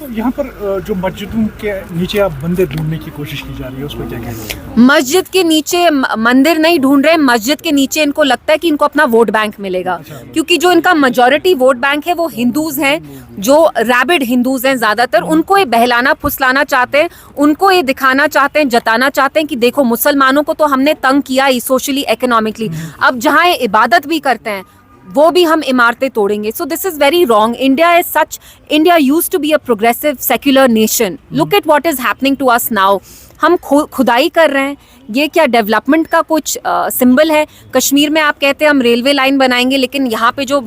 तो यहाँ पर जो मस्जिदों के नीचे आप मंदिर ढूंढने की कोशिश की जा रही है, उसको क्या कहेंगे? मस्जिद के नीचे मंदिर नहीं ढूंढ रहे, मस्जिद के नीचे इनको लगता है कि इनको अपना वोट बैंक मिलेगा, क्योंकि जो इनका मेजॉरिटी वोट बैंक है वो हिंदूज हैं, जो रैबिड हिंदूज हैं ज्यादातर। उनको ये बहलाना फुसलाना चाहते हैं, उनको ये दिखाना चाहते हैं, जताना चाहते हैं कि देखो मुसलमानों को तो हमने तंग किया ही सोशली इकोनॉमिकली, अब जहाँ ये इबादत भी करते हैं वो भी हम इमारतें तोड़ेंगे। So this is very wrong. India is such, India used to be a progressive secular nation. Look at what is happening to us now. हम खुदाई कर रहे हैं, ये क्या डेवलपमेंट का कुछ सिंबल है? कश्मीर में आप कहते हैं हम रेलवे लाइन बनाएंगे, लेकिन यहाँ पे जो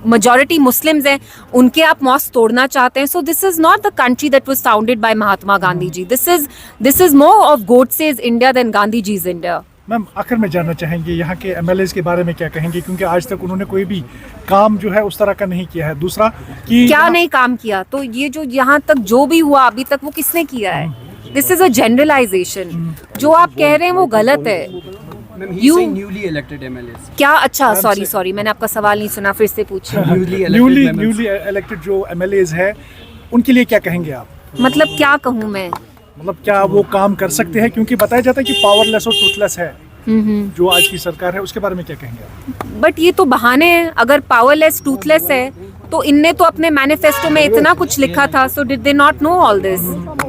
मेजॉरिटी मुस्लिम्स हैं उनके आप मॉस्क तोड़ना चाहते हैं। So this is not the country that was founded by Mahatma Gandhi ji. This is more of Godse's India than Gandhi ji's India. Ma'am, आखिर में जानना चाहेंगे यहाँ के एमएलएज के बारे में क्या कहेंगे, क्योंकि आज तक उन्होंने कोई भी काम जो है उस तरह का नहीं किया है। दूसरा कि क्या नहीं काम किया, तो ये जो यहाँ तक जो भी हुआ अभी तक वो किसने किया है? This is a generalisation. जो आप कह रहे हैं वो गलत है। न्यूली इलेक्टेड एमएलएज क्या? अच्छा, सॉरी मैंने आपका सवाल नहीं सुना, फिर से पूछिए। न्यूली इलेक्टेड जो एमएलएज है उनके लिए क्या कहेंगे आप? मतलब क्या कहूँ मैं? मतलब क्या वो काम कर सकते हैं? क्योंकि बताया जाता है कि पावरलेस और टूथलेस है जो आज की सरकार है, उसके बारे में क्या कहेंगे आप? बट ये तो बहाने हैं। अगर पावरलेस टूथलेस है तो इनने तो अपने मैनिफेस्टो में इतना कुछ लिखा था। So did they not know all this?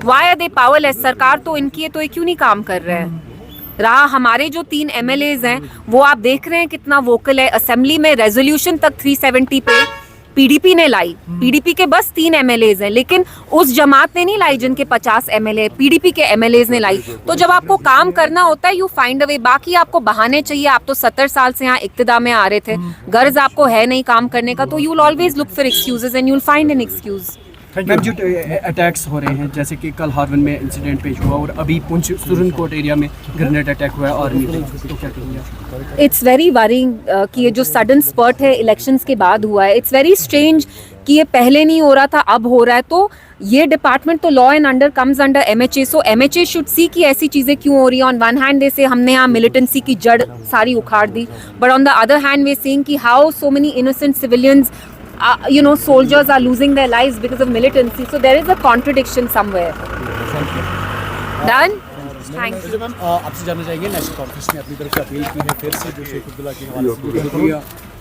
Why are they powerless? सरकार तो इनकी है, तो ये क्यों नहीं काम कर रहे हैं? रहा हमारे जो 3 एमएलएज हैं वो आप देख रहे हैं कितना वोकल है। असेंबली में रेजोल्यूशन तक 370 पे पीडीपी ने लाई। पीडीपी के बस 3 एमएलएज हैं, लेकिन उस जमात ने नहीं लाई जिनके 50 एमएलए, पीडीपी के एमएलएज ने लाई। तो जब आपको काम करना होता है यू फाइंड अ वे। बाकी आपको बहाने चाहिए। आप तो 70 साल से यहाँ इक्तिदा में आ रहे थे, गर्ज आपको है नहीं काम करने का, तो you will always look for excuses and you will find an excuse. Ma'am, जो अटैक्स हो रहे हैं, जैसे कि कल हार्वन में इंसिडेंट पेश हुआ और अभी पुंछ सुरनकोट एरिया में ग्रेनेड अटैक हुआ है आर्मी पे, तो क्या कहेंगे? इट्स वेरी वरिंग कि ये जो सडन स्पर्ट है इलेक्शंस के बाद हुआ है। इट्स वेरी स्ट्रेंज कि ये पहले नहीं हो रहा था, अब हो रहा है। तो ये डिपार्टमेंट तो law and under comes under MHA. So MHA should see कि ऐसी चीज़ें क्यों हो रही हैं। ऑन वन हैंड दे से हमने यहाँ मिलिटेंसी की जड़ सारी उखाड़ दी, but on the other hand we saying कि how so many innocent civilians soldiers are losing their lives because of militancy. So there is a contradiction somewhere. Done? Thank you. Ma'am, आपसे जानना चाहेंगे, national conference ने अपनी तरफ से appeal की है फिर से जो शेख अब्दुल्ला की हमारे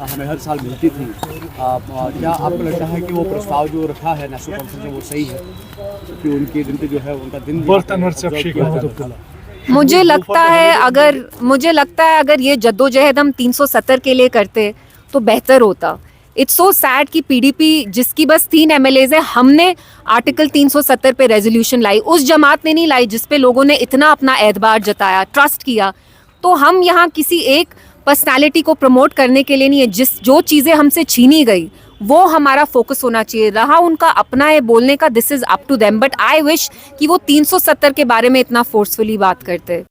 हमें हर साल मिलती थी। क्या आपको लगता है कि वो प्रस्ताव जो रखा है नेशनल कॉन्फ्रेंस में वो सही है कि उनके दिन पे जो है उनका दिन birth anniversary of Sheikh Abdullah? मुझे लगता है अगर ये जद्दोजहद हम 370 के लिए करते तो बेहतर होता। इट्स सो सैड कि पीडीपी जिसकी बस 3 एमएलएज है, हमने आर्टिकल 370 पे रेजोल्यूशन लाई, उस जमात ने नहीं लाई जिस पे लोगों ने इतना अपना एतबार जताया, ट्रस्ट किया। तो हम यहाँ किसी एक पर्सनालिटी को प्रमोट करने के लिए नहीं है। जो चीज़ें हमसे छीनी गई वो हमारा फोकस होना चाहिए। रहा उनका अपना है बोलने का, this is up to them, but I wish कि वो 370 के बारे में इतना फोर्सफुली बात करते।